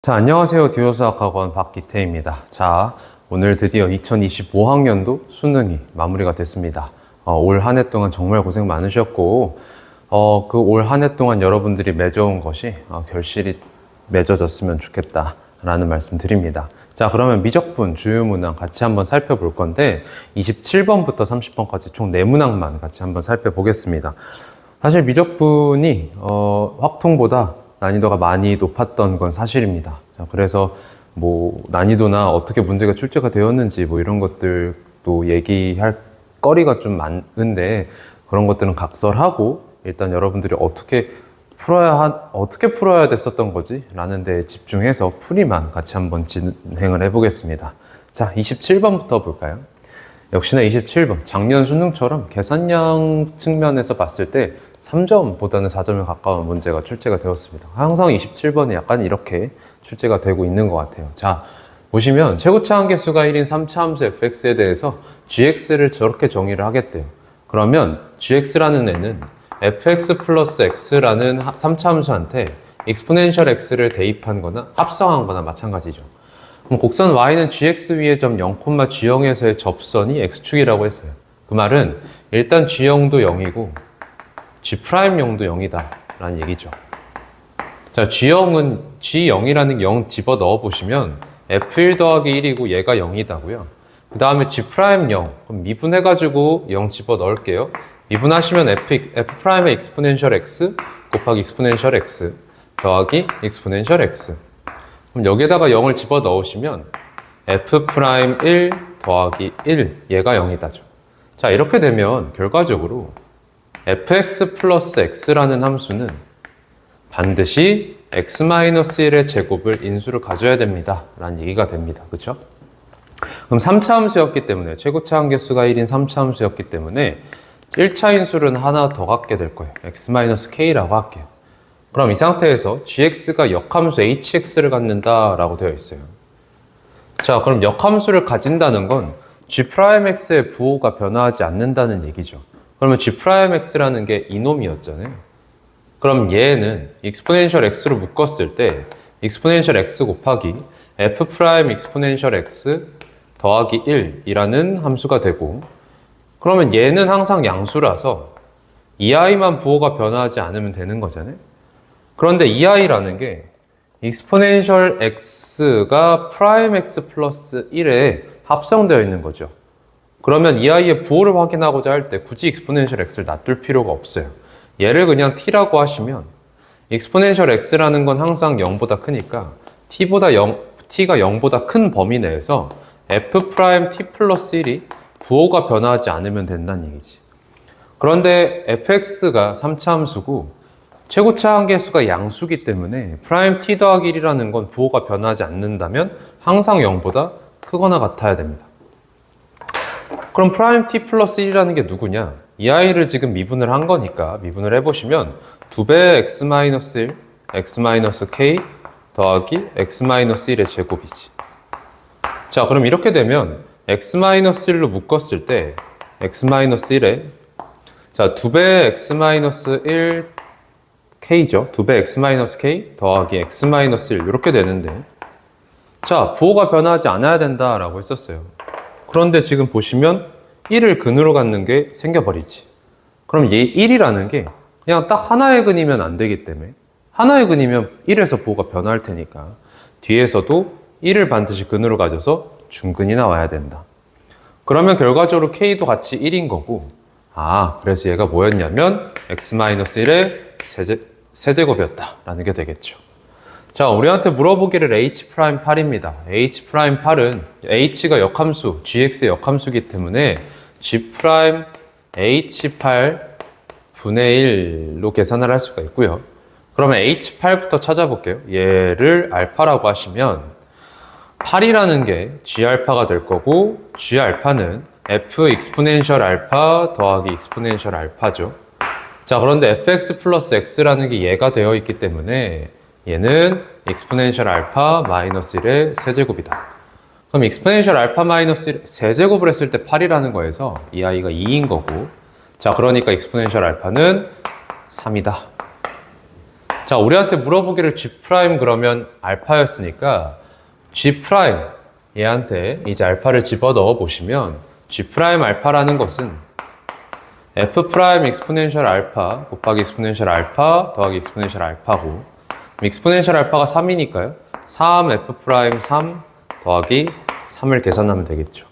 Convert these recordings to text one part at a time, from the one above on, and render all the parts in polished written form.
자, 안녕하세요. 듀오수학학원 박기태입니다. 자, 오늘 드디어 2025학년도 수능이 마무리가 됐습니다. 올 한 해 동안 정말 고생 많으셨고, 그 올 한 해 동안 여러분들이 맺어온 것이 결실이 맺어졌으면 좋겠다라는 말씀 드립니다. 자, 그러면 미적분, 주요문항 같이 한번 살펴볼 건데, 27번부터 30번까지 총 4문항만 같이 한번 살펴보겠습니다. 사실 미적분이 확통보다 난이도가 많이 높았던 건 사실입니다. 자, 그래서 뭐 난이도나 어떻게 문제가 출제가 되었는지 뭐 이런 것들도 얘기할 거리가 좀 많은데 그런 것들은 각설하고 일단 여러분들이 어떻게 풀어야 됐었던 거지? 라는 데 집중해서 풀이만 같이 한번 진행을 해보겠습니다. 자, 27번부터 볼까요? 역시나 27번. 작년 수능처럼 계산량 측면에서 봤을 때 3점보다는 4점에 가까운 문제가 출제가 되었습니다. 항상 27번이 약간 이렇게 출제가 되고 있는 것 같아요. 자, 보시면 최고차 한계수가 1인 3차 함수 fx에 대해서 gx를 저렇게 정의를 하겠대요. 그러면 gx라는 애는 fx 플러스 x라는 3차 함수한테 exponential x를 대입한 거나 합성한 거나 마찬가지죠. 그럼 곡선 y는 gx 위의 점 0,g0에서의 접선이 x축이라고 했어요. 그 말은 일단 g형도 0이고 G'형도 0이다 라는 얘기죠. 자, G0이라는 0 집어 넣어 보시면 F1 더하기 1이고 얘가 0이다고요. 그 다음에 G'0 그럼 미분해가지고 0 집어 넣을게요. 미분하시면 F'의 exponential x 곱하기 exponential x 더하기 exponential x. 그럼 여기에다가 0을 집어 넣으시면 F'1 더하기 1 얘가 0이다죠. 자, 이렇게 되면 결과적으로 fx 플러스 x라는 함수는 반드시 x-1의 제곱을 인수를 가져야 됩니다. 라는 얘기가 됩니다. 그쵸? 그럼 3차 함수였기 때문에, 최고차 한계수가 1인 3차 함수였기 때문에 1차 인수는 하나 더 갖게 될 거예요. x-k라고 할게요. 그럼 이 상태에서 gx가 역함수 hx를 갖는다라고 되어 있어요. 자, 그럼 역함수를 가진다는 건 g'x의 부호가 변화하지 않는다는 얘기죠. 그러면 G'X라는 게 이놈이었잖아요. 그럼 얘는 exponential x로 묶었을 때 exponential x 곱하기 F' exponential x 더하기 1이라는 함수가 되고 그러면 얘는 항상 양수라서 이 i만 부호가 변화하지 않으면 되는 거잖아요. 그런데 이 i라는 게 exponential x가 prime x 플러스 1에 합성되어 있는 거죠. 그러면 이 i의 부호를 확인하고자 할 때 굳이 exponential x를 놔둘 필요가 없어요. 얘를 그냥 t라고 하시면 exponential x라는 건 항상 0보다 크니까 t가 0보다 큰 범위 내에서 f't 플러스 1이 부호가 변화하지 않으면 된다는 얘기지. 그런데 fx가 3차 함수고 최고차 한계수가 양수기 때문에 프라임 t 더하기 1이라는 건 부호가 변하지 않는다면 항상 0보다 크거나 같아야 됩니다. 그럼 프라임 t 플러스 1이라는 게 누구냐? 이 i를 지금 미분을 한 거니까 미분을 해보시면 2배 x-1, x-k 더하기 x-1의 제곱이지. 자, 그럼 이렇게 되면 x-1로 묶었을 때 x-1에 자, 2배 x-1 k죠. 2배 x-k 더하기 x-1 이렇게 되는데 자, 부호가 변하지 않아야 된다라고 했었어요. 그런데 지금 보시면 1을 근으로 갖는 게 생겨버리지. 그럼 얘 1이라는 게 그냥 딱 하나의 근이면 안 되기 때문에 하나의 근이면 1에서 부호가 변할 테니까 뒤에서도 1을 반드시 근으로 가져서 중근이 나와야 된다. 그러면 결과적으로 k도 같이 1인 거고 그래서 얘가 뭐였냐면 x-1의 세제곱이었다라는 게 되겠죠. 자, 우리한테 물어보기를 H'8입니다. H'8은 H가 역함수, GX의 역함수이기 때문에 G'8 분의 1로 계산을 할 수가 있고요. 그러면 H8부터 찾아볼게요. 얘를 알파라고 하시면 8이라는 게 G알파가 될 거고 G알파는 F exponential 알파 더하기 exponential 알파죠. 자, 그런데 fx 플러스 x라는 게 얘가 되어 있기 때문에 얘는 exponential 알파 마이너스 1의 세제곱이다. 그럼 exponential 알파 마이너스 1 세제곱을 했을 때 8이라는 거에서 이 i가 2인 거고 자, 그러니까 exponential 알파는 3이다. 자, 우리한테 물어보기를 G' 그러면 알파였으니까 G' 얘한테 이제 알파를 집어넣어 보시면 G' 알파라는 것은 F' 익스포넨셜 알파 곱하기 익스포넨셜 알파 더하기 익스포넨셜 알파고, 익스포넨셜 알파가 3이니까요. 3F' 3 더하기 3을 계산하면 되겠죠.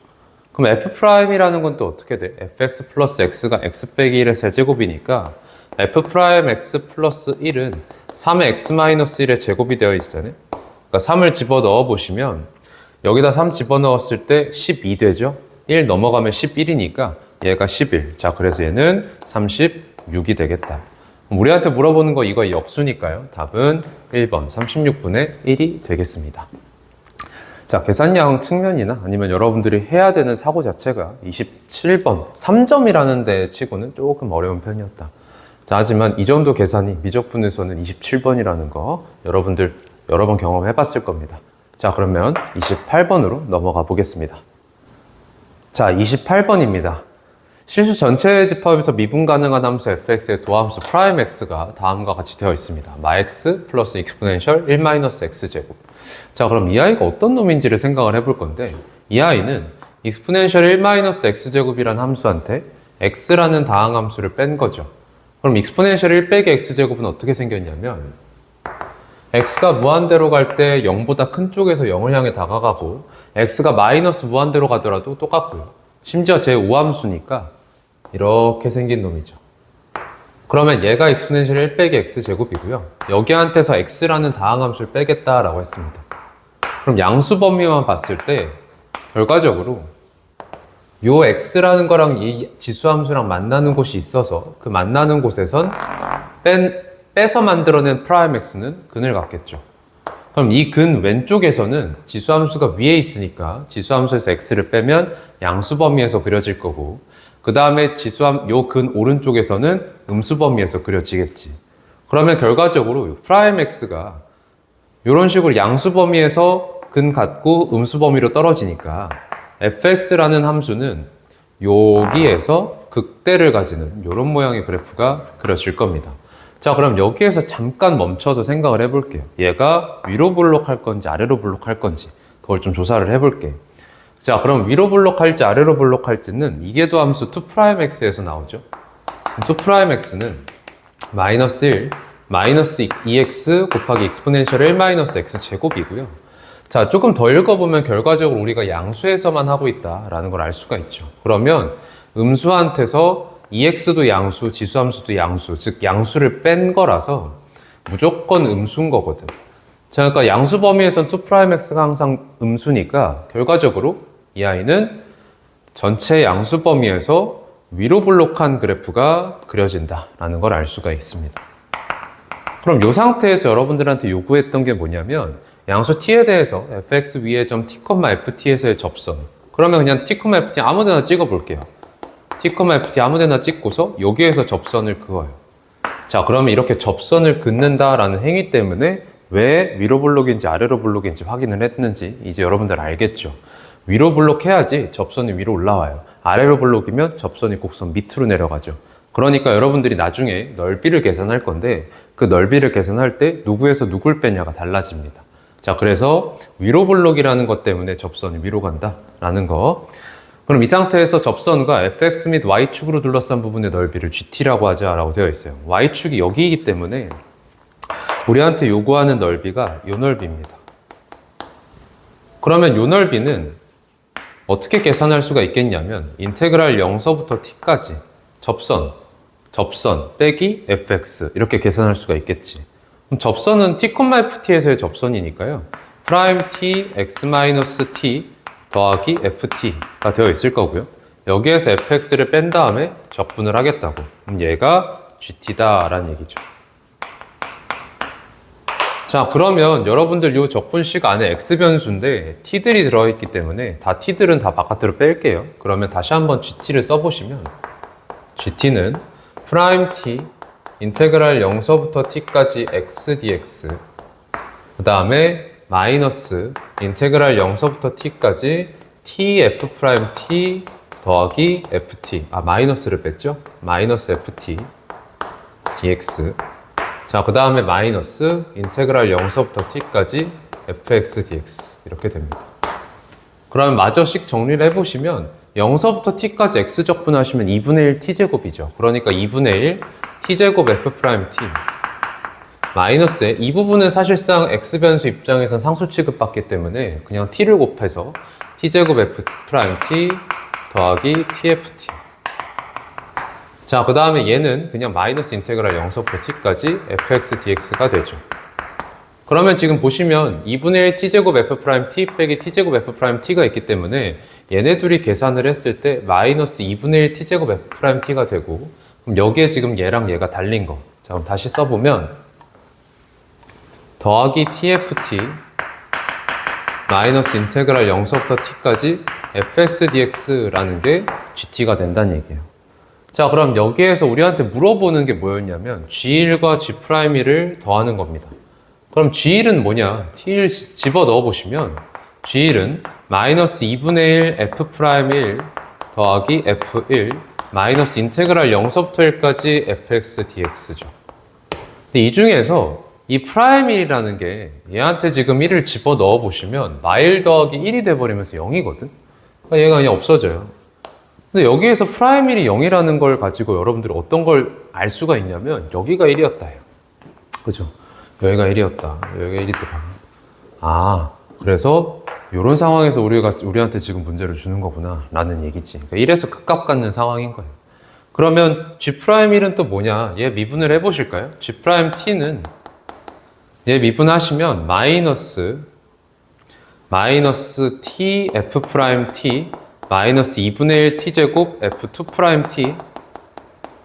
그럼 F'이라는 건 또 어떻게 돼? fx 플러스 x가 x 빼기 1의 세제곱이니까 F'x 플러스 1은 3의 x 마이너스 1의 제곱이 되어 있잖아요. 그러니까 3을 집어넣어 보시면 여기다 3 집어넣었을 때 12 되죠? 1 넘어가면 11이니까 얘가 11. 자, 그래서 얘는 36이 되겠다. 우리한테 물어보는 거 이거 역수니까요. 답은 1번 36분의 1이 되겠습니다. 자, 계산량 측면이나 아니면 여러분들이 해야 되는 사고 자체가 27번 3점이라는 데 치고는 조금 어려운 편이었다. 자, 하지만 이 정도 계산이 미적분에서는 27번이라는 거 여러분들 여러 번 경험해 봤을 겁니다. 자, 그러면 28번으로 넘어가 보겠습니다. 자, 28번입니다. 실수 전체 집합에서 미분 가능한 함수 fx의 도함수 프라임 x가 다음과 같이 되어 있습니다. 마x 플러스 익스포넨셜 1 마이너스 x제곱. 자, 그럼 이 아이가 어떤 놈인지를 생각을 해볼 건데, 이 아이는 익스포넨셜 1 마이너스 x제곱이라는 함수한테 x라는 다항함수를 뺀 거죠. 그럼 익스포넨셜 1 빼기 x제곱은 어떻게 생겼냐면, x가 무한대로 갈 때 0보다 큰 쪽에서 0을 향해 다가가고, x가 마이너스 무한대로 가더라도 똑같고요. 심지어 제 우함수니까 이렇게 생긴 놈이죠. 그러면 얘가 익스포넨셜 1 빼기 x제곱이고요. 여기한테서 x라는 다항함수를 빼겠다라고 했습니다. 그럼 양수 범위만 봤을 때 결과적으로 요 x라는 거랑 이 지수함수랑 만나는 곳이 있어서 그 만나는 곳에선 빼서 만들어낸 프라임 x는 근을 갖겠죠. 그럼 이 근 왼쪽에서는 지수함수가 위에 있으니까 지수함수에서 x를 빼면 양수 범위에서 그려질 거고, 그 다음에 요 근 오른쪽에서는 음수 범위에서 그려지겠지. 그러면 결과적으로 프라임 x가 이런 식으로 양수 범위에서 근 같고 음수 범위로 떨어지니까 fx라는 함수는 여기에서 극대를 가지는 이런 모양의 그래프가 그려질 겁니다. 자, 그럼 여기에서 잠깐 멈춰서 생각을 해볼게요. 얘가 위로 블록할 건지 아래로 블록할 건지 그걸 좀 조사를 해볼게요. 자, 그럼 위로 블록할지 아래로 블록할지는 이계도 함수 2'x에서 나오죠. 2'x는 마이너스 1, 마이너스 2x 곱하기 익스포넨셜 1 마이너스 x 제곱이고요. 자, 조금 더 읽어보면 결과적으로 우리가 양수에서만 하고 있다라는 걸 알 수가 있죠. 그러면 음수한테서 2x도 양수, 지수함수도 양수, 즉 양수를 뺀 거라서 무조건 음수인 거거든. 자, 그러니까 양수 범위에선 2'x가 항상 음수니까 결과적으로 이 아이는 전체 양수 범위에서 위로 블록한 그래프가 그려진다라는 걸 알 수가 있습니다. 그럼 이 상태에서 여러분들한테 요구했던 게 뭐냐면 양수 t에 대해서 fx 위의 점 t, ft에서의 접선. 그러면 그냥 t, ft 아무 데나 찍어 볼게요. t, ft 아무 데나 찍고서 여기에서 접선을 그어요. 자, 그러면 이렇게 접선을 긋는다라는 행위 때문에 왜 위로 블록인지 아래로 블록인지 확인을 했는지 이제 여러분들 알겠죠. 위로 블록해야지 접선이 위로 올라와요. 아래로 블록이면 접선이 곡선 밑으로 내려가죠. 그러니까 여러분들이 나중에 넓이를 계산할 건데 그 넓이를 계산할 때 누구에서 누굴 빼냐가 달라집니다. 자, 그래서 위로 블록이라는 것 때문에 접선이 위로 간다라는 거. 그럼 이 상태에서 접선과 fx 및 y축으로 둘러싼 부분의 넓이를 gt라고 하자라고 되어 있어요. y축이 여기이기 때문에 우리한테 요구하는 넓이가 이 넓이입니다. 그러면 이 넓이는 어떻게 계산할 수가 있겠냐면 인테그랄 0서부터 t까지 접선 빼기 fx 이렇게 계산할 수가 있겠지. 그럼 접선은 t, ft에서의 접선이니까요. 프라임 t, x-t 더하기 ft가 되어 있을 거고요. 여기에서 fx를 뺀 다음에 적분을 하겠다고. 그럼 얘가 gt다라는 얘기죠. 자, 그러면 여러분들 이 적분식 안에 x변수인데 t들이 들어있기 때문에 t들은 다 바깥으로 뺄게요. 그러면 다시 한번 gt를 써보시면 gt는 프라임 t 인테그랄 0서부터 t까지 x dx 그 다음에 마이너스 인테그랄 0서부터 t까지 t f 프라임 t 더하기 ft 마이너스를 뺐죠? 마이너스 ft dx 자, 그 다음에 마이너스 인테그랄 0서부터 t까지 fx dx 이렇게 됩니다. 그러면 마저씩 정리를 해보시면 0서부터 t까지 x 적분하시면 2분의 1 t제곱이죠. 그러니까 2분의 1 t제곱 f't 마이너스에 이 부분은 사실상 x변수 입장에선 상수 취급받기 때문에 그냥 t를 곱해서 t제곱 f't 더하기 tft. 자, 그 다음에 얘는 그냥 마이너스 인테그랄 0서부터 t까지 fx dx가 되죠. 그러면 지금 보시면 2분의 1 t제곱 f't 빼기 t제곱 f't가 있기 때문에 얘네 둘이 계산을 했을 때 마이너스 2분의 1 t제곱 f't가 되고, 그럼 여기에 지금 얘랑 얘가 달린 거. 자, 그럼 다시 써보면 더하기 tft 마이너스 인테그랄 0서부터 t까지 fx dx라는 게 gt가 된다는 얘기예요. 자, 그럼 여기에서 우리한테 물어보는 게 뭐였냐면 g1과 g'1을 더하는 겁니다. 그럼 g1은 뭐냐? t를 집어 넣어 보시면 g1은 마이너스 2분의 1 f'1 더하기 f1 마이너스 인테그랄 0서부터 1까지 fx dx죠. 근데 이 중에서 이 프라임1이라는 게 얘한테 지금 1을 집어 넣어 보시면 마일 더하기 1이 돼버리면서 0이거든? 그러니까 얘가 그냥 없어져요. 근데 여기에서 프라임1이 0이라는 걸 가지고 여러분들이 어떤 걸 알 수가 있냐면 여기가 1이었다 해요. 그죠? 여기가 1이었다. 여기가 1이 또 아, 그래서 이런 상황에서 우리한테 지금 문제를 주는 거구나 라는 얘기지. 그러니까 1에서 극값 갖는 상황인 거예요. 그러면 G'1은 또 뭐냐? 얘 미분을 해보실까요? G't는 얘 미분하시면 마이너스 t f't 마이너스 2분의 1 t제곱 f2't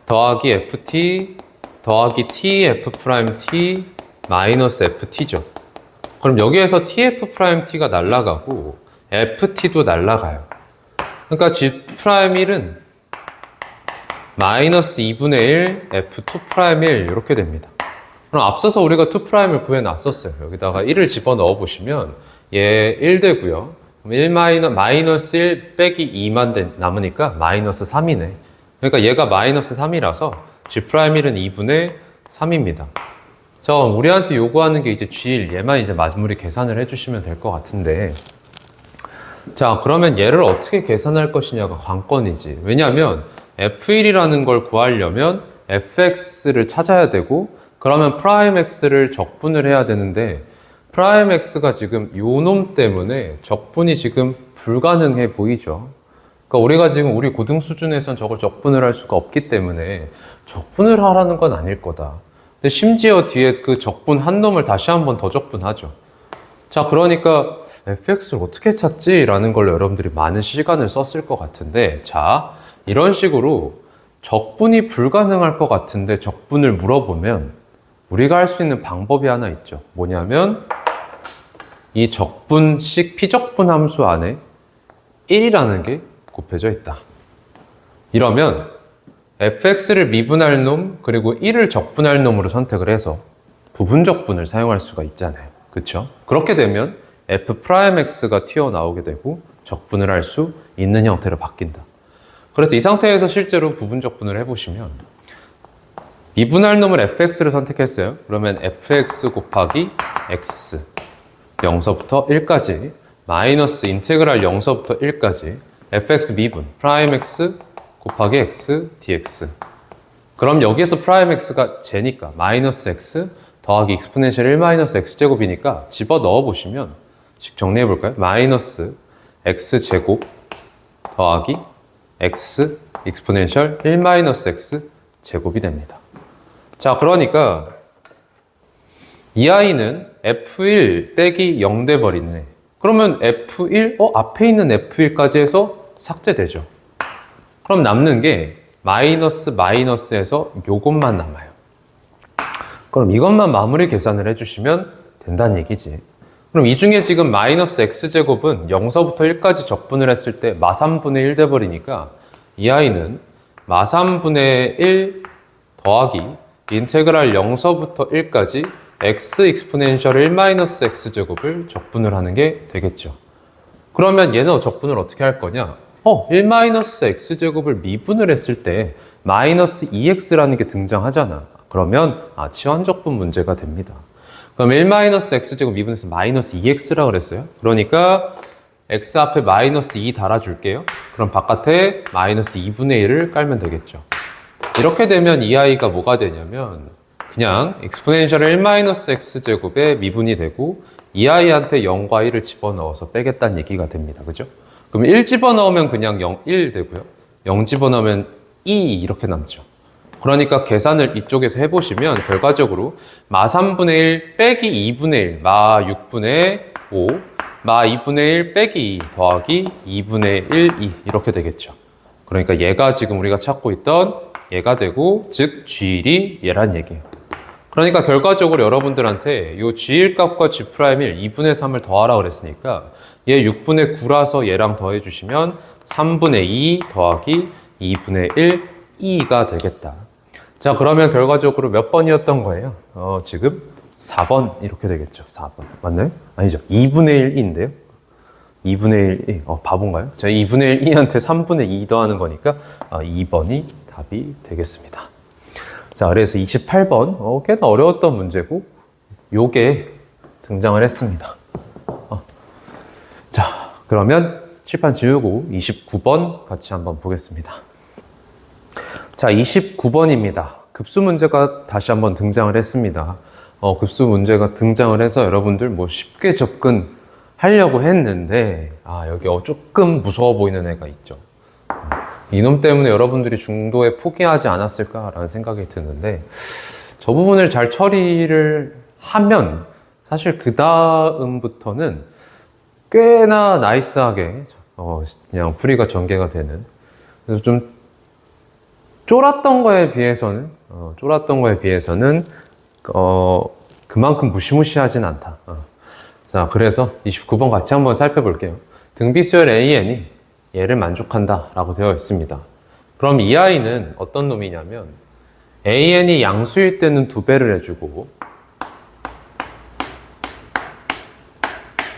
더하기 ft 더하기 t f't 마이너스 ft죠. 그럼 여기에서 tf't가 날아가고 ft도 날아가요. 그러니까 G'1은 마이너스 2분의 1 f2'1 이렇게 됩니다. 그럼 앞서서 우리가 2'을 구해놨었어요. 여기다가 1을 집어넣어 보시면 얘 1 되고요. 그럼 마이너스 1 빼기 2만 남으니까 마이너스 3이네. 그러니까 얘가 마이너스 3이라서 G'1은 2분의 3입니다. 자, 우리한테 요구하는 게 이제 G1, 얘만 이제 마무리 계산을 해주시면 될 것 같은데. 자, 그러면 얘를 어떻게 계산할 것이냐가 관건이지. 왜냐하면 F1이라는 걸 구하려면 fx를 찾아야 되고, 그러면 프라임 x를 적분을 해야 되는데, 프라임 x가 지금 요 놈 때문에 적분이 지금 불가능해 보이죠. 그러니까 우리가 지금 우리 고등 수준에선 저걸 적분을 할 수가 없기 때문에 적분을 하라는 건 아닐 거다. 근데 심지어 뒤에 그 적분 한 놈을 다시 한 번 더 적분하죠. 자, 그러니까 fx를 어떻게 찾지? 라는 걸로 여러분들이 많은 시간을 썼을 것 같은데, 자, 이런 식으로 적분이 불가능할 것 같은데 적분을 물어보면 우리가 할 수 있는 방법이 하나 있죠. 뭐냐면 이 적분식 피적분 함수 안에 1이라는 게 곱해져 있다. 이러면 fx를 미분할 놈 그리고 1을 적분할 놈으로 선택을 해서 부분 적분을 사용할 수가 있잖아요. 그렇죠? 그렇게 되면 f'x가 튀어나오게 되고 적분을 할 수 있는 형태로 바뀐다. 그래서 이 상태에서 실제로 부분 적분을 해보시면 미분할 놈을 fx를 선택했어요. 그러면 fx 곱하기 x 0서부터 1까지 마이너스 인테그랄 0서부터 1까지 fx 미분 프라임 x 곱하기 x dx. 그럼 여기에서 프라임 x가 제니까 마이너스 x 더하기 익스포넨셜 1 마이너스 x제곱이니까 집어 넣어 보시면 정리해 볼까요? 마이너스 x제곱 더하기 x 익스포넨셜 1 마이너스 x 제곱이 됩니다. 자, 그러니까 이 아이는 f1 빼기 0 돼버리네. 그러면 f1, 앞에 있는 f1까지 해서 삭제되죠. 그럼 남는 게 마이너스에서 요것만 남아요. 그럼 이것만 마무리 계산을 해주시면 된다는 얘기지. 그럼 이 중에 지금 마이너스 x제곱은 0서부터 1까지 적분을 했을 때 마3분의 1 돼버리니까 이 아이는 마3분의 1 더하기 인테그랄 0서부터 1까지 x 익스포넨셜 1 마이너스 x제곱을 적분을 하는 게 되겠죠. 그러면 얘는 적분을 어떻게 할 거냐? 1 마이너스 x제곱을 미분을 했을 때 마이너스 2x라는 게 등장하잖아. 그러면 치환적분 문제가 됩니다. 그럼 1-x제곱 미분해서 마이너스 2x라 그랬어요. 그러니까 x 앞에 마이너스 2 달아줄게요. 그럼 바깥에 마이너스 2분의 1을 깔면 되겠죠. 이렇게 되면 이 아이가 뭐가 되냐면 그냥 exponential 1-x제곱의 미분이 되고 이 아이한테 0과 1을 집어넣어서 빼겠다는 얘기가 됩니다. 그죠? 그럼 1 집어넣으면 그냥 0, 1 되고요. 0 집어넣으면 2 이렇게 남죠. 그러니까 계산을 이쪽에서 해보시면 결과적으로 마 3분의 1 빼기 2분의 1, 마 6분의 5, 마 2분의 1 빼기 2 더하기 2분의 1, 2 이렇게 되겠죠. 그러니까 얘가 지금 우리가 찾고 있던 얘가 되고 즉 G1이 얘란 얘기예요. 그러니까 결과적으로 여러분들한테 이 G1 값과 G'1 2분의 3을 더하라 그랬으니까 얘 6분의 9라서 얘랑 더해주시면 3분의 2 더하기 2분의 1, 2가 되겠다. 자, 그러면 결과적으로 몇 번이었던 거예요? 지금 4번 이렇게 되겠죠. 4번. 맞나요? 아니죠. 2분의 1인데요. 2분의 1, 바본가요? 자, 2분의 1, 2한테 3분의 2 더하는 거니까 2번이 답이 되겠습니다. 자, 그래서 28번, 꽤나 어려웠던 문제고 요게 등장을 했습니다. 자, 그러면 칠판 지우고 29번 같이 한번 보겠습니다. 자, 29번입니다. 급수 문제가 다시 한번 등장을 했습니다. 급수 문제가 등장을 해서 여러분들 뭐 쉽게 접근하려고 했는데, 여기 조금 무서워 보이는 애가 있죠. 이놈 때문에 여러분들이 중도에 포기하지 않았을까라는 생각이 드는데, 저 부분을 잘 처리를 하면 사실 그 다음부터는 꽤나 나이스하게 그냥 풀이가 전개가 되는, 그래서 좀 쫄았던 거에 비해서는 그만큼 무시무시하진 않다. 자, 그래서 29번 같이 한번 살펴볼게요. 등비수열 AN이 얘를 만족한다 라고 되어 있습니다. 그럼 이 아이는 어떤 놈이냐면 AN이 양수일 때는 2배를 해주고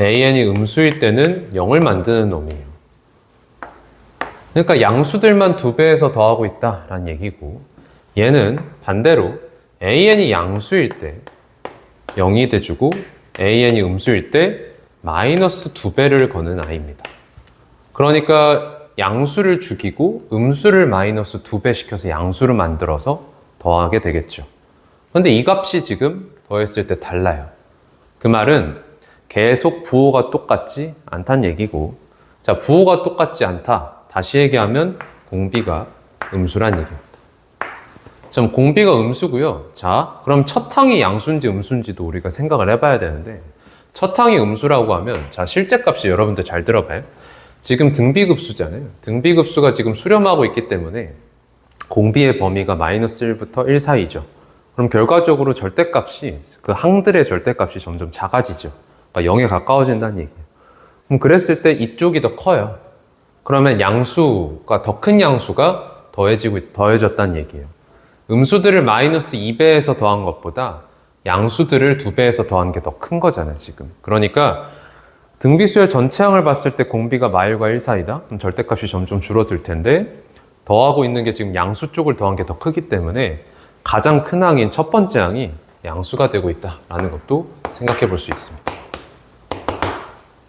AN이 음수일 때는 0을 만드는 놈이에요. 그러니까 양수들만 2배에서 더하고 있다라는 얘기고, 얘는 반대로 AN이 양수일 때 0이 돼주고 AN이 음수일 때 마이너스 2배를 거는 아이입니다. 그러니까 양수를 죽이고 음수를 마이너스 2배 시켜서 양수를 만들어서 더하게 되겠죠. 그런데 이 값이 지금 더했을 때 달라요. 그 말은 계속 부호가 똑같지 않다는 얘기고, 자, 부호가 똑같지 않다. 다시 얘기하면 공비가 음수란 얘기입니다. 자, 공비가 음수고요. 자, 그럼 첫 항이 양수인지 음수인지도 우리가 생각을 해봐야 되는데, 첫 항이 음수라고 하면, 자, 실제 값이 여러분들 잘 들어봐요. 지금 등비급수잖아요. 등비급수가 지금 수렴하고 있기 때문에 공비의 범위가 마이너스 1부터 1 사이죠. 그럼 결과적으로 절대값이, 그 항들의 절대값이 점점 작아지죠. 그러니까 0에 가까워진다는 얘기예요. 그럼 그랬을 때 이쪽이 더 커요. 그러면 양수가, 더 큰 양수가 더해졌다는 얘기예요. 음수들을 마이너스 2배에서 더한 것보다 양수들을 2배에서 더한 게 더 큰 거잖아요, 지금. 그러니까 등비수열 전체항을 봤을 때 공비가 마일과 1 사이다? 그럼 절대값이 점점 줄어들 텐데, 더하고 있는 게 지금 양수 쪽을 더한 게 더 크기 때문에 가장 큰 항인 첫 번째 항이 양수가 되고 있다라는 것도 생각해 볼 수 있습니다.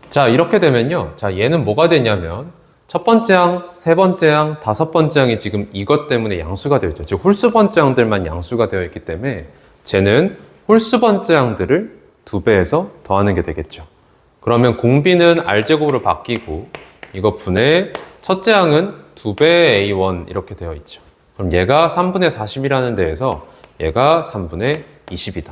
자, 이렇게 되면요. 자, 얘는 뭐가 되냐면 첫 번째 항, 세 번째 항, 다섯 번째 항이 지금 이것 때문에 양수가 되어 있죠. 즉 홀수 번째 항들만 양수가 되어 있기 때문에 쟤는 홀수 번째 항들을 2배에서 더하는 게 되겠죠. 그러면 공비는 R제곱으로 바뀌고 이것 분의 첫째 항은 2배 A1 이렇게 되어 있죠. 그럼 얘가 3분의 40이라는 데에서 얘가 3분의 20이다.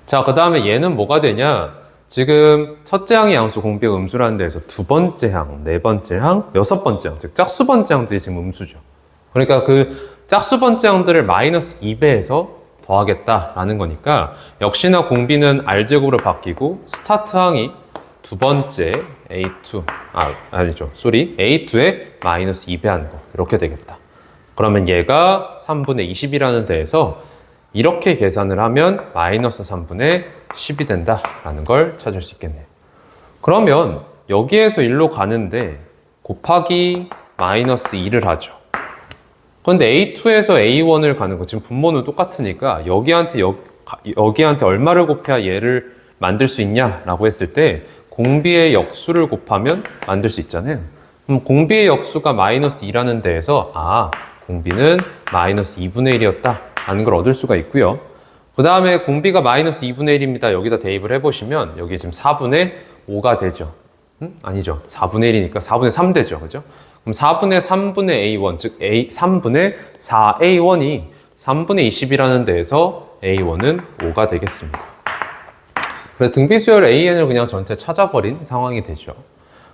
자, 그 다음에 얘는 뭐가 되냐? 지금 첫째 항이 양수 공비가 음수라는 데에서 두 번째 항, 네 번째 항, 여섯 번째 항, 즉 짝수 번째 항들이 지금 음수죠. 그러니까 그 짝수 번째 항들을 마이너스 2배에서 더하겠다라는 거니까 역시나 공비는 R제곱으로 바뀌고 스타트 항이 두 번째 A2, A2에 마이너스 2배 하는 거 이렇게 되겠다. 그러면 얘가 3분의 20이라는 데에서 이렇게 계산을 하면 마이너스 3분의 10이 된다라는 걸 찾을 수 있겠네요. 그러면 여기에서 1로 가는데 곱하기 마이너스 2를 하죠. 그런데 A2에서 A1을 가는 거, 지금 분모는 똑같으니까 여기한테 얼마를 곱해야 얘를 만들 수 있냐라고 했을 때 공비의 역수를 곱하면 만들 수 있잖아요. 그럼 공비의 역수가 마이너스 2라는 데에서 공비는 마이너스 2분의 1이었다 라는 걸 얻을 수가 있고요. 그 다음에 공비가 마이너스 2분의 1입니다. 여기다 대입을 해보시면 여기 지금 4분의 5가 되죠. 아니죠. 4분의 1이니까 4분의 3 되죠. 그죠? 그럼 4분의 3분의 A1, 즉 3분의 4A1이 3분의 20이라는 데에서 A1은 5가 되겠습니다. 그래서 등비수열 AN을 그냥 전체 찾아버린 상황이 되죠.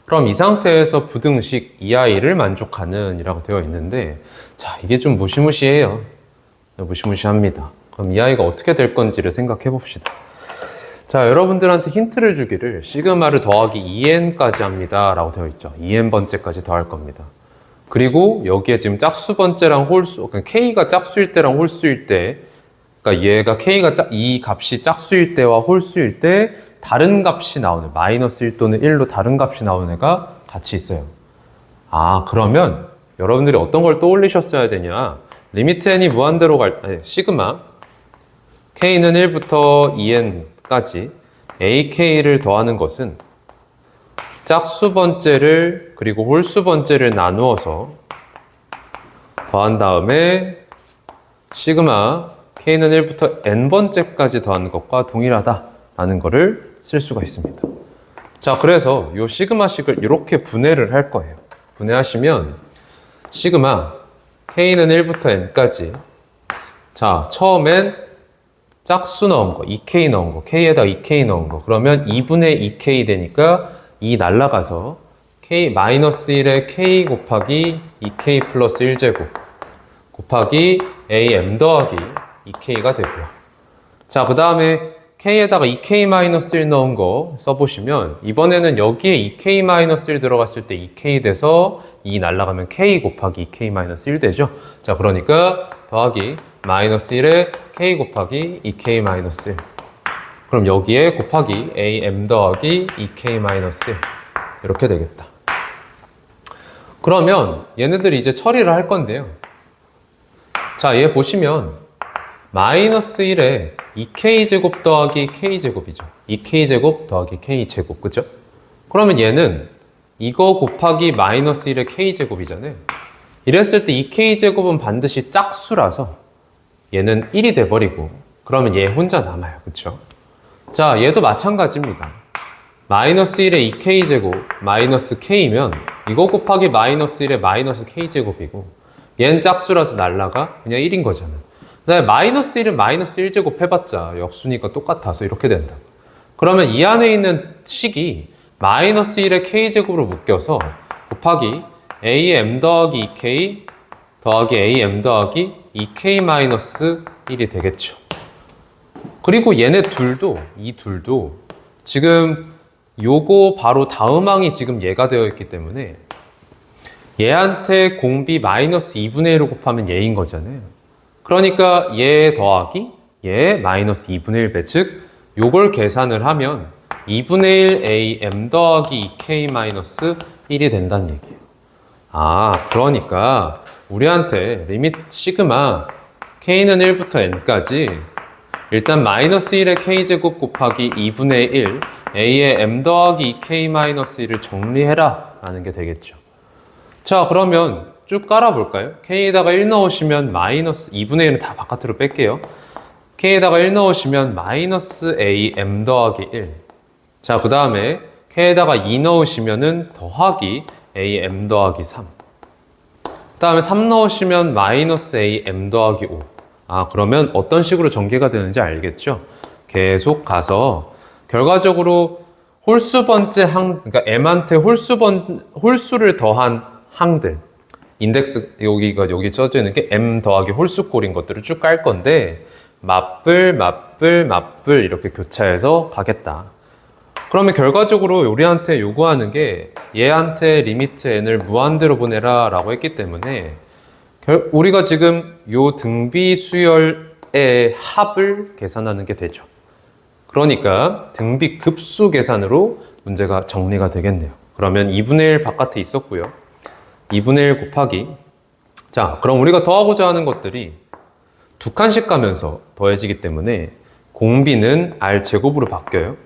그럼 이 상태에서 부등식 EI를 만족하는 이라고 되어 있는데, 자, 이게 좀 무시무시해요. 무시무시합니다. 그럼 EI가 어떻게 될 건지를 생각해 봅시다. 자, 여러분들한테 힌트를 주기를 시그마를 더하기 2n까지 합니다 라고 되어 있죠. 2n번째까지 더할 겁니다. 그리고 여기에 지금 짝수 번째랑 홀수, 그러니까 K가 짝수일 때랑 홀수일 때, 그러니까 얘가 이 값이 짝수일 때와 홀수일 때 다른 값이 나오는, 마이너스 1 또는 1로 다른 값이 나오는 애가 같이 있어요. 그러면 여러분들이 어떤 걸 떠올리셨어야 되냐. 리미트 n이 무한대로 시그마 k는 1부터 2n까지 ak를 더하는 것은 짝수 번째를 그리고 홀수 번째를 나누어서 더한 다음에 시그마 k는 1부터 n번째까지 더하는 것과 동일하다라는 것을 쓸 수가 있습니다. 자, 그래서 이 시그마식을 이렇게 분해를 할 거예요. 분해하시면 시그마 k는 1부터 n까지, 자, 처음엔 짝수 넣은 거, 2k 넣은 거, k에다 2k 넣은 거, 그러면 2분의 2k 되니까 2 날라가서 k 마이너스 1에 k 곱하기 2k 플러스 1제곱 곱하기 am 더하기 2k가 되고요. 자, 그 다음에 k에다가 2k-1 넣은 거 써보시면 이번에는 여기에 2k-1 들어갔을 때 2k 돼서 2 날라가면 k 곱하기 2k-1 되죠. 자, 그러니까 더하기 마이너스 1에 k 곱하기 2k-1. 그럼 여기에 곱하기 am 더하기 2k-1 이렇게 되겠다. 그러면 얘네들이 이제 처리를 할 건데요. 자, 얘 보시면 마이너스 1에 2k제곱 더하기 k제곱이죠. 2k제곱 더하기 k제곱, 그죠? 그러면 얘는 이거 곱하기 마이너스 1의 k제곱이잖아요. 이랬을 때 2k제곱은 반드시 짝수라서 얘는 1이 돼버리고, 그러면 얘 혼자 남아요. 그쵸? 자, 얘도 마찬가지입니다. 마이너스 1의 2k제곱 마이너스 k면 이거 곱하기 마이너스 1의 마이너스 k제곱이고, 얘는 짝수라서 날라가 그냥 1인 거잖아. 그 다음에 마이너스 1은 마이너스 1제곱 해봤자 역수니까 똑같아서 이렇게 된다. 그러면 이 안에 있는 식이 마이너스 1의 k제곱으로 묶여서 곱하기 am 더하기 2k 더하기 am 더하기 2k 마이너스 1이 되겠죠. 그리고 얘네 둘도, 이 둘도 지금 요거 바로 다음 항이 지금 얘가 되어 있기 때문에 얘한테 공비 마이너스 2분의 1을 곱하면 얘인 거잖아요. 그러니까 얘 더하기 얘 마이너스 2분의 1 배, 즉 요걸 계산을 하면 2분의 1 am 더하기 2k 마이너스 1이 된다는 얘기예요. 그러니까 우리한테 리미트 시그마 k는 1부터 n까지 일단 마이너스 1의 k제곱 곱하기 2분의 1 a의 m 더하기 2k 마이너스 1을 정리해라 라는 게 되겠죠. 자, 그러면 쭉 깔아볼까요? k에다가 1 넣으시면 마이너스 2분의 1은 다 바깥으로 뺄게요. k에다가 1 넣으시면 마이너스 a m 더하기 1. 자, 그 다음에 k에다가 2 넣으시면은 더하기 a m 더하기 3. 그 다음에 3 넣으시면 마이너스 a m 더하기 5. 그러면 어떤 식으로 전개가 되는지 알겠죠? 계속 가서 결과적으로 홀수 번째 항, 그러니까 m한테 홀수를 더한 항들, 인덱스 여기 써져 있는 게 m 더하기 홀수꼴인 것들을 쭉 깔 건데 맞불 이렇게 교차해서 가겠다. 그러면 결과적으로 우리한테 요구하는 게 얘한테 리미트 n을 무한대로 보내라 라고 했기 때문에 우리가 지금 요 등비 수열의 합을 계산하는 게 되죠. 그러니까 등비 급수 계산으로 문제가 정리가 되겠네요. 그러면 2분의 1 바깥에 있었고요. 2분의 1 곱하기, 자, 그럼 우리가 더하고자 하는 것들이 두 칸씩 가면서 더해지기 때문에 공비는 R제곱으로 바뀌어요.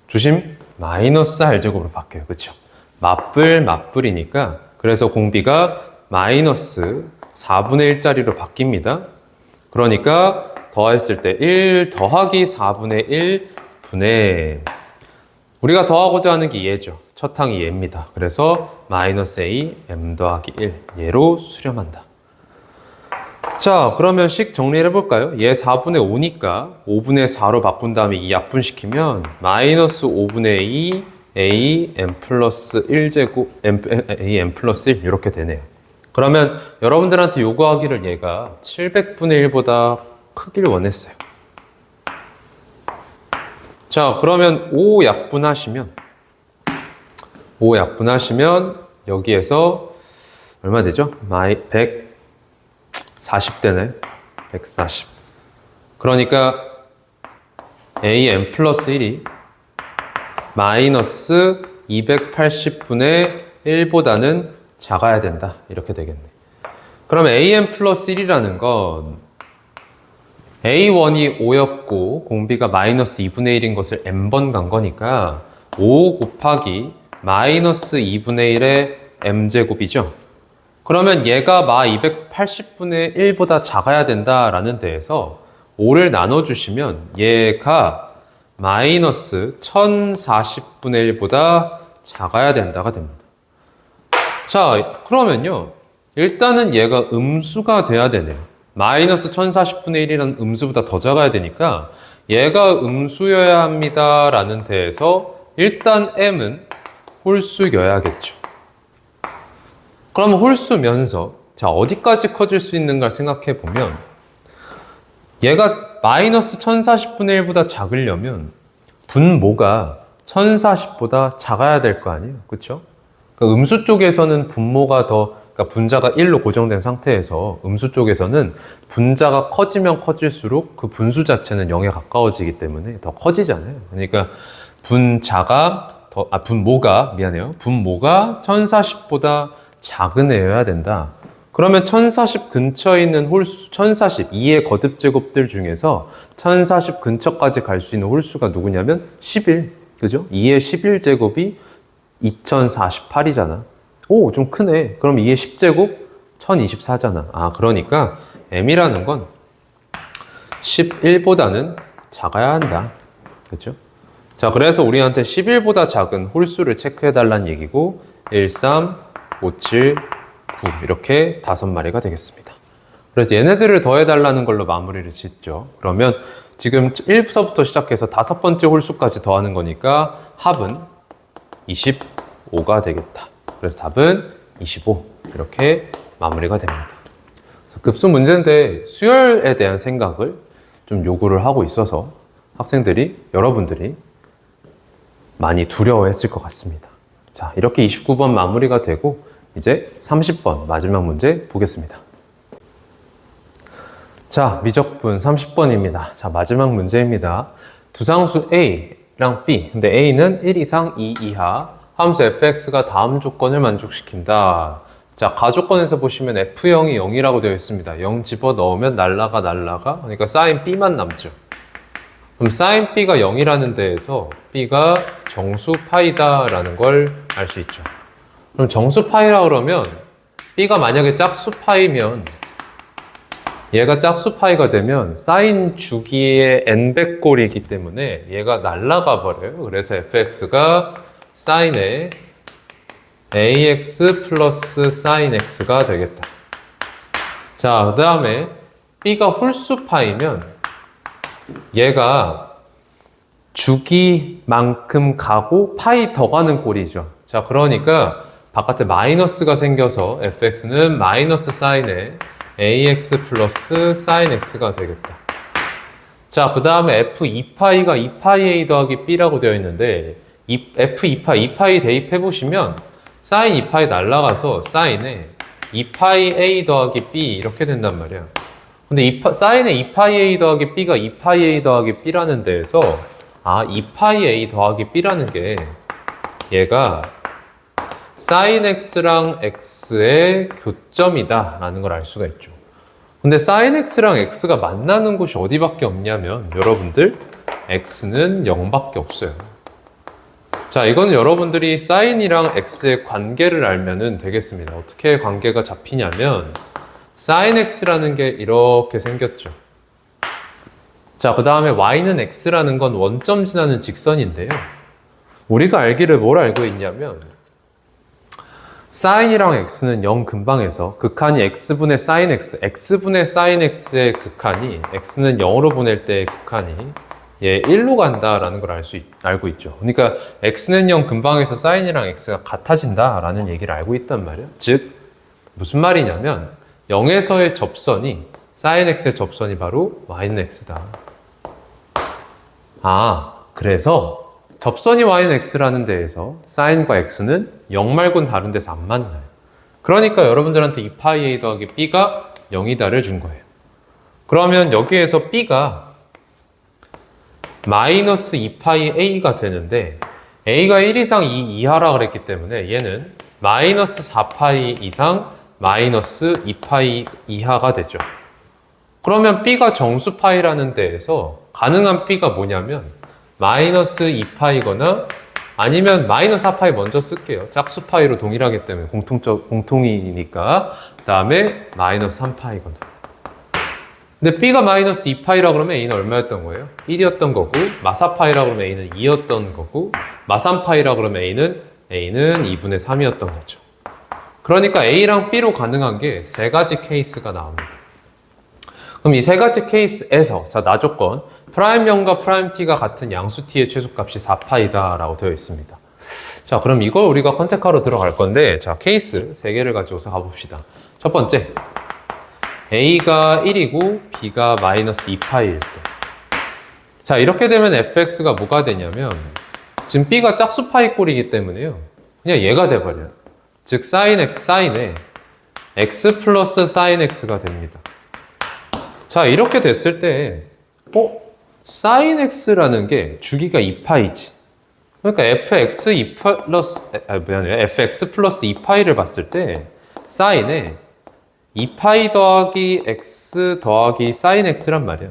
조심, 마이너스 R제곱으로 바뀌어요. 그쵸? 맞불이니까 그래서 공비가 마이너스 4분의 1짜리로 바뀝니다. 그러니까 더했을 때 1 더하기 4분의 1 분의 우리가 더하고자 하는 게 얘죠. 첫 항이 얘입니다. 그래서 마이너스 A m 더하기 1 얘로 수렴한다. 자, 그러면 식 정리를 해볼까요? 얘 4분의 5니까 5분의 4로 바꾼 다음에 이 약분시키면 마이너스 5분의 2 a m 플러스 1제곱 a m 플러스 1 이렇게 되네요. 그러면 여러분들한테 요구하기를 얘가 700분의 1보다 크기를 원했어요. 자, 그러면 5 약분하시면 여기에서 얼마 되죠? 140 되네. 140. 그러니까 am 플러스 1이 마이너스 280분의 1보다는 작아야 된다. 이렇게 되겠네. 그럼 am 플러스 1이라는 건 a1이 5였고 공비가 마이너스 2분의 1인 것을 m번 간 거니까 5 곱하기 마이너스 2분의 1의 m제곱이죠. 그러면 얘가 마 280분의 1보다 작아야 된다라는 데에서 5를 나눠주시면 얘가 마이너스 1040분의 1보다 작아야 된다가 됩니다. 자, 그러면요. 일단은 얘가 음수가 돼야 되네요. 마이너스 1040분의 1이라는 음수보다 더 작아야 되니까 얘가 음수여야 합니다. 라는 데에서 일단 m은 홀수여야겠죠. 그러면 홀수면서 자, 어디까지 커질 수 있는가 생각해 보면 얘가 마이너스 1040분의 1보다 작으려면 분모가 1040보다 작아야 될 거 아니에요. 그쵸? 그러니까 음수 쪽에서는 분모가 그러니까 분자가 1로 고정된 상태에서 음수 쪽에서는 분자가 커지면 커질수록 그 분수 자체는 0에 가까워지기 때문에 더 커지잖아요. 그러니까 분모가 1040보다 작은 애여야 된다. 그러면 1040 근처에 있는 홀수, 1040, 2의 거듭제곱들 중에서 1040 근처까지 갈 수 있는 홀수가 누구냐면 11. 그죠? 2의 11제곱이 2048이잖아. 오, 좀 크네. 그럼 2의 10제곱? 1024잖아. 아, 그러니까 m이라는 건 11보다는 작아야 한다. 그죠? 자, 그래서 우리한테 11보다 작은 홀수를 체크해달라는 얘기고 1, 3, 5, 7, 9 이렇게 5마리가 되겠습니다. 그래서 얘네들을 더해달라는 걸로 마무리를 짓죠. 그러면 지금 1부서부터 시작해서 5번째 홀수까지 더하는 거니까 합은 25가 되겠다. 그래서 답은 25 이렇게 마무리가 됩니다. 급수 문제인데 수열에 대한 생각을 좀 요구를 하고 있어서 여러분들이 많이 두려워했을 것 같습니다. 자, 이렇게 29번 마무리가 되고 이제 30번 마지막 문제 보겠습니다. 자, 미적분 30번입니다. 자, 마지막 문제입니다. 두상수 A랑 B, 근데 A는 1 이상 2 이하 함수 fx가 다음 조건을 만족시킨다. 자, 가조건에서 보시면 f0이 0이라고 되어 있습니다. 0 집어넣으면 날라가. 그러니까 sin b만 남죠. 그럼 sin b가 0이라는 데에서 b가 정수 파이다라는 걸 알 수 있죠. 그럼 정수 파이라 그러면 b가 만약에 짝수 파이면 얘가 짝수 파이가 되면 sin 주기의 n배 꼴이기 때문에 얘가 날라가 버려요. 그래서 fx가 sin의 ax 플러스 sin x가 되겠다. 자, 그 다음에 b가 홀수 파이면 얘가 주기만큼 가고 파이 더 가는 꼴이죠. 자, 그러니까 바깥에 마이너스가 생겨서 fx는 마이너스 sin의 ax 플러스 sin x가 되겠다. 자, 그 다음에 f2파이가 2파이 a 더하기 b라고 되어 있는데 f2파이, 2파이 대입해보시면 sin 2파이 날라가서 sin의 2파이 a 더하기 b 이렇게 된단 말이야. 근데 sin의 2파이 a 더하기 b가 2파이 a 더하기 b라는 데에서 2파이 a 더하기 b라는 게 얘가 sin x랑 x의 교점이다 라는 걸 알 수가 있죠. 근데 sin x랑 x가 만나는 곳이 어디밖에 없냐면 여러분들 x는 0밖에 없어요. 자, 이거는 여러분들이 sin이랑 x의 관계를 알면은 되겠습니다. 어떻게 관계가 잡히냐면 sin x라는 게 이렇게 생겼죠. 자, 그 다음에 y는 x라는 건 원점 지나는 직선인데요. 우리가 알기를 뭘 알고 있냐면 sin이랑 x는 0 근방에서 극한이 x분의 sin x, x분의 sin x의 극한이 x는 0으로 보낼 때의 극한이 얘 1로 간다라는 걸 알고 있죠. 그러니까 x는 0 근방에서 sin이랑 x가 같아진다라는 얘기를 알고 있단 말이에요. 즉 무슨 말이냐면 0에서의 접선이 sin x의 접선이 바로 y는 x다. 아, 그래서 접선이 y는 x라는 데에서 sin과 x는 0 말고는 다른 데서 안 만나요. 그러니까 여러분들한테 2파이 a 더하기 b가 0이다를 준 거예요. 그러면 여기에서 b가 마이너스 2파이 a가 되는데 a가 1 이상 2 이하라 그랬기 때문에 얘는 마이너스 4파이 이상 마이너스 2파이 이하가 되죠. 그러면 b가 정수파이라는 데에서 가능한 b가 뭐냐면 마이너스 2파이거나 아니면 마이너스 4파이 먼저 쓸게요. 짝수파이로 동일하기 때문에 공통이니까. 그 다음에 마이너스 3파이거나. 근데 b가 마이너스 2파이라 그러면 a는 얼마였던 거예요? 1이었던 거고, 마4파이라 그러면 a는 2였던 거고, 마3파이라 그러면 a는 2분의 3이었던 거죠. 그러니까 a랑 b로 가능한 게 세 가지 케이스가 나옵니다. 그럼 이 세 가지 케이스에서 자, 나 조건 프라임 0과 프라임 t가 같은 양수 t의 최소값이 4파이다 라고 되어 있습니다. 자, 그럼 이걸 우리가 컨택하러 들어갈 건데 자, 케이스 3개를 가지고서 가봅시다. 첫 번째, a가 1이고 b가 마이너스 2파이일 때. 자, 이렇게 되면 fx가 뭐가 되냐면 지금 b가 짝수파이 꼴이기 때문에요. 그냥 얘가 돼버려요. 즉 sin에 x 플러스 sin x가 됩니다. 자, 이렇게 됐을 때 sin x라는 게 주기가 2파이지. 그러니까 fx 플러스 2파이를 봤을 때 sin에 2파이 더하기 x 더하기 sin x란 말이야.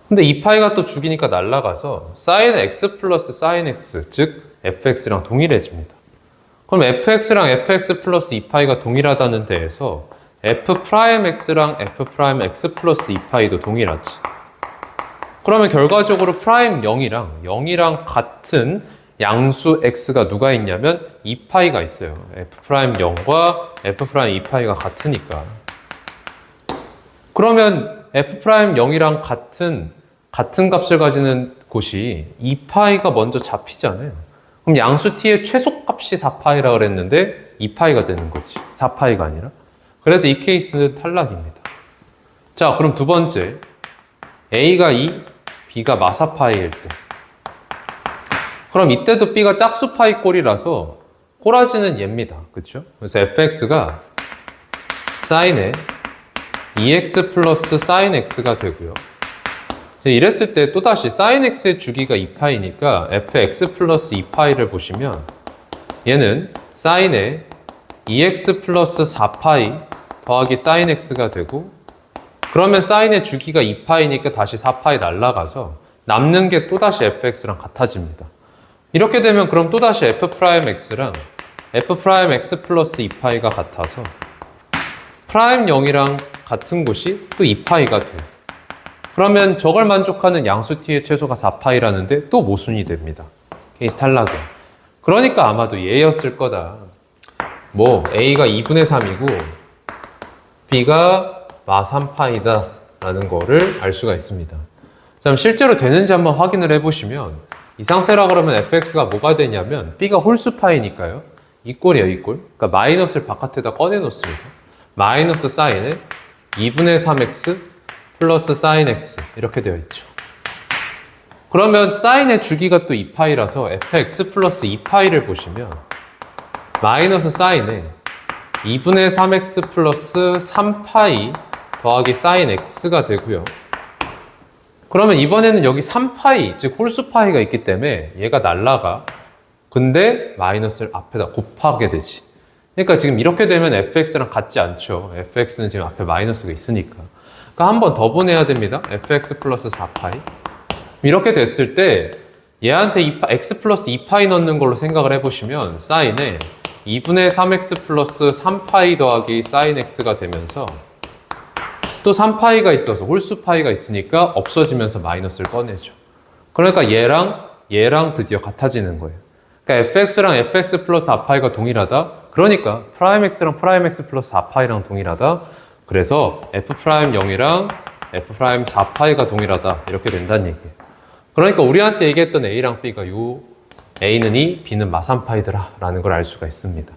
근데 2파이가 또 주기니까 날라가서 sin x 플러스 sin x, 즉 fx랑 동일해집니다. 그럼 fx랑 fx 플러스 2파이가 동일하다는 데에서 f'x랑 f'x 플러스 2파이도 동일하지. 그러면 결과적으로 프라임 0이랑 같은 양수 x가 누가 있냐면 2파이가 있어요. f'0과 f'2파이가 같으니까. 그러면 f'0이랑 같은 값을 가지는 곳이 2파이가 먼저 잡히잖아요. 그럼 양수 t의 최소값이 4파이라 그랬는데 2파이가 되는 거지. 4파이가 아니라. 그래서 이 케이스는 탈락입니다. 자, 그럼 두 번째. a가 2, b가 마4파이일 때. 그럼 이때도 b가 짝수파이 꼴이라서 꼬라지는 얘입니다. 그쵸? 그래서 fx가 sin에 2x 플러스 sin x가 되고요. 이랬을 때 또다시 sin x의 주기가 2파이니까 fx 플러스 2파이를 보시면 얘는 sin에 2x 플러스 4파이 더하기 sin x가 되고, 그러면 sin의 주기가 2파이니까 다시 4파이 날라가서 남는 게 또다시 fx랑 같아집니다. 이렇게 되면 그럼 또다시 f'x랑 f'x 플러스 2파이가 같아서 프라임 0이랑 같은 곳이 또 2파이가 돼요. 그러면 저걸 만족하는 양수 t의 최소가 4파이라는데 또 모순이 됩니다. 케이스 탈락이야. 그러니까 아마도 얘였을 거다. 뭐 a가 2분의 3이고 b가 마3파이다 라는 거를 알 수가 있습니다. 그럼 실제로 되는지 한번 확인을 해보시면 이 상태라 그러면 fx가 뭐가 되냐면 b가 홀수파이니까요. 이 꼴이에요, 이 꼴. 그러니까 마이너스를 바깥에다 꺼내 놓습니다. 마이너스 사인에 2분의 3x 플러스 sin x 이렇게 되어 있죠. 그러면 사인의 주기가 또 2파이라서 fx 플러스 2파이를 보시면 마이너스 사인에 2분의 3x 플러스 3파이 더하기 sin x가 되고요. 그러면 이번에는 여기 3파이, 즉 홀수파이가 있기 때문에 얘가 날라가 근데 마이너스를 앞에다 곱하게 되지. 그러니까 지금 이렇게 되면 fx랑 같지 않죠. fx는 지금 앞에 마이너스가 있으니까. 그러니까 한 번 더 보내야 됩니다. fx 플러스 4파이. 이렇게 됐을 때 얘한테 x 플러스 2파이 넣는 걸로 생각을 해보시면 사인에 2분의 3x 플러스 3파이 더하기 사인 x가 되면서 또 3파이가 있어서 홀수 파이가 있으니까 없어지면서 마이너스를 꺼내죠. 그러니까 얘랑 드디어 같아지는 거예요. 그러니까 fx랑 fx 플러스 4파이가 동일하다. 그러니까 프라임 x랑 프라임 x 플러스 4파이랑 동일하다. 그래서 f 프라임 0이랑 f 프라임 4파이가 동일하다. 이렇게 된다는 얘기예요. 그러니까 우리한테 얘기했던 a랑 b가 요 a는 2, b는 마 3파이더라 라는 걸 알 수가 있습니다.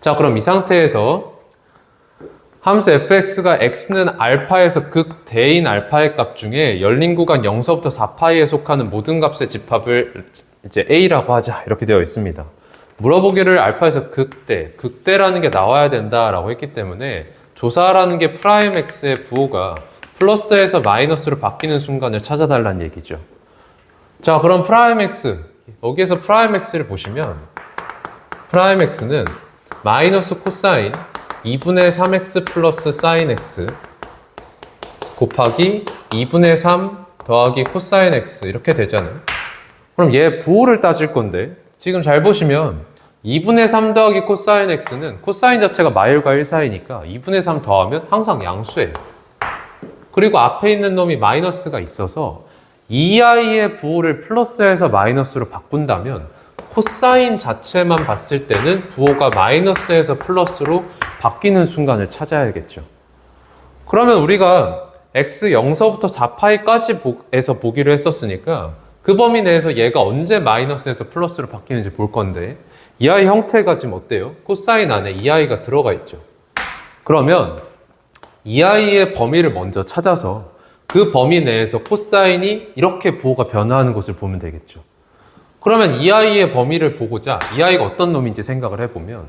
자, 그럼 이 상태에서 함수 fx가 x는 알파에서 극대인 알파의 값 중에 열린 구간 0서부터 4파이에 속하는 모든 값의 집합을 이제 a라고 하자 이렇게 되어 있습니다. 물어보기를 알파에서 극대라는 게 나와야 된다라고 했기 때문에 조사라는 게 프라임 x의 부호가 플러스에서 마이너스로 바뀌는 순간을 찾아달라는 얘기죠. 자, 그럼 프라임 x 여기에서 프라임 x를 보시면 프라임 x는 마이너스 코사인 2분의 3x 플러스 사인 x 곱하기 2분의 3 더하기 코사인 x 이렇게 되잖아요. 그럼 얘 부호를 따질 건데 지금 잘 보시면 2분의 3 더하기 코사인 x는 코사인 자체가 마일과 1 사이니까 2분의 3 더하면 항상 양수예요. 그리고 앞에 있는 놈이 마이너스가 있어서 이 아이의 부호를 플러스에서 마이너스로 바꾼다면 코사인 자체만 봤을 때는 부호가 마이너스에서 플러스로 바뀌는 순간을 찾아야겠죠. 그러면 우리가 x 0서부터 4파이까지에서 보기로 했었으니까 그 범위 내에서 얘가 언제 마이너스에서 플러스로 바뀌는지 볼 건데 이 아이 형태가 지금 어때요? 코사인 안에 이 아이가 들어가 있죠. 그러면 이 아이의 범위를 먼저 찾아서 그 범위 내에서 코사인이 이렇게 부호가 변화하는 것을 보면 되겠죠. 그러면 이 아이의 범위를 보고자 이 아이가 어떤 놈인지 생각을 해보면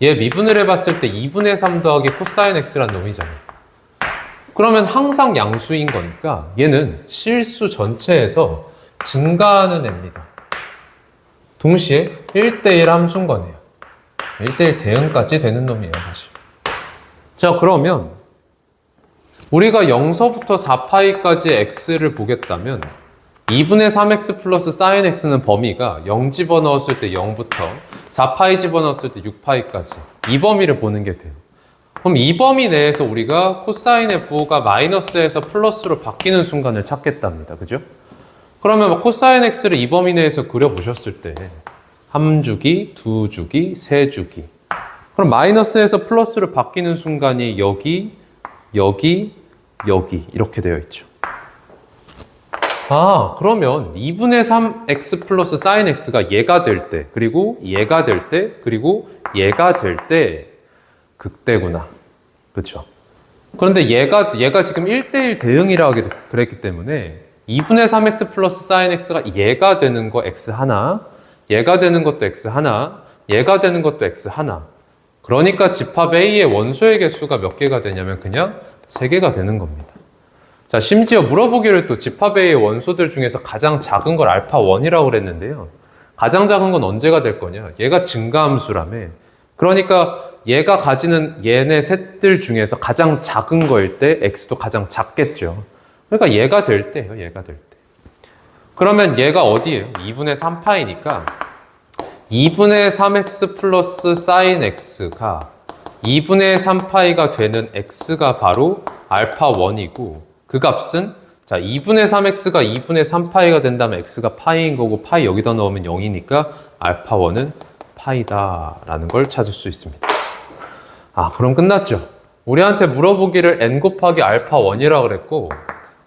얘 미분을 해봤을 때 2분의 3 더하기 코사인 x라는 놈이잖아요. 그러면 항상 양수인 거니까 얘는 실수 전체에서 증가하는 애입니다. 동시에 1대1 함수인 거네요. 1대1 대응까지 되는 놈이에요, 사실. 자, 그러면 우리가 0서부터 4파이까지 x를 보겠다면 2분의 3x 플러스 사인 x는 범위가 0 집어넣었을 때 0부터 4파이 집어넣었을 때 6파이까지 이 범위를 보는 게 돼요. 그럼 이 범위 내에서 우리가 코사인의 부호가 마이너스에서 플러스로 바뀌는 순간을 찾겠답니다. 그죠? 그러면 코사인 x를 이 범위 내에서 그려보셨을 때 한 주기, 두 주기, 세 주기 그럼 마이너스에서 플러스로 바뀌는 순간이 여기, 여기, 여기 이렇게 되어 있죠. 아, 그러면 2분의 3x 플러스 사인 x가 얘가 될 때, 그리고 얘가 될 때, 그리고 얘가 될 때 극대구나. 그렇죠? 그런데 얘가 지금 1대1 대응이라고 그랬기 때문에 2분의 3x 플러스 사인 x가 얘가 되는 거 x 하나, 얘가 되는 것도 x 하나, 얘가 되는 것도 x 하나. 그러니까 집합 A의 원소의 개수가 몇 개가 되냐면 그냥 3개가 되는 겁니다. 자, 심지어 물어보기를 또 집합 A의 원소들 중에서 가장 작은 걸 알파 1이라고 그랬는데요. 가장 작은 건 언제가 될 거냐? 얘가 증가함수라며. 그러니까 얘가 가지는 얘네 셋들 중에서 가장 작은 거일 때 x도 가장 작겠죠. 그러니까 얘가 될 때예요. 얘가 될 때. 그러면 얘가 어디예요? 2분의 3파이니까 2분의 3x 플러스 사인 x가 2분의 3파이가 되는 x가 바로 알파 1이고 그 값은 자 2분의 3x가 2분의 3파이가 된다면 x가 파이인 거고 파이 여기다 넣으면 0이니까 알파 1은 파이다라는 걸 찾을 수 있습니다. 아, 그럼 끝났죠? 우리한테 물어보기를 n 곱하기 알파 1이라고 그랬고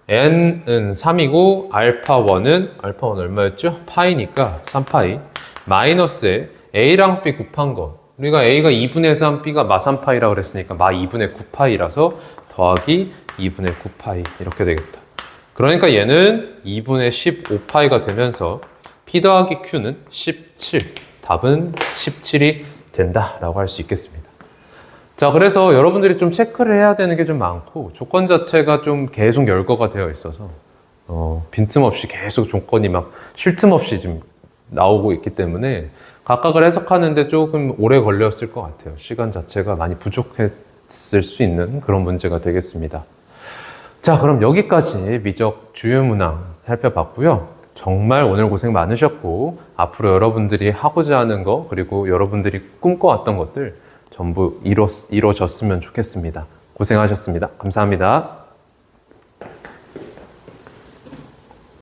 n은 3이고 알파 1은 얼마였죠? 파이니까 3파이 마이너스에 a랑 b 곱한 거 우리가 a가 2분의 3, b가 마 3파이라고 그랬으니까 마 2분의 9파이라서 더하기 2분의 9파이 이렇게 되겠다. 그러니까 얘는 2분의 15파이가 되면서 p 더하기 q는 17 답은 17이 된다라고 할 수 있겠습니다. 자, 그래서 여러분들이 좀 체크를 해야 되는 게 좀 많고 조건 자체가 좀 계속 열거가 되어 있어서 빈틈없이 계속 조건이 막 쉴 틈 없이 지금 나오고 있기 때문에 각각을 해석하는데 조금 오래 걸렸을 것 같아요. 시간 자체가 많이 부족했을 수 있는 그런 문제가 되겠습니다. 자, 그럼 여기까지 미적 주요 문항 살펴봤고요. 정말 오늘 고생 많으셨고 앞으로 여러분들이 하고자 하는 거 그리고 여러분들이 꿈꿔왔던 것들 전부 이루어졌으면 좋겠습니다. 고생하셨습니다. 감사합니다.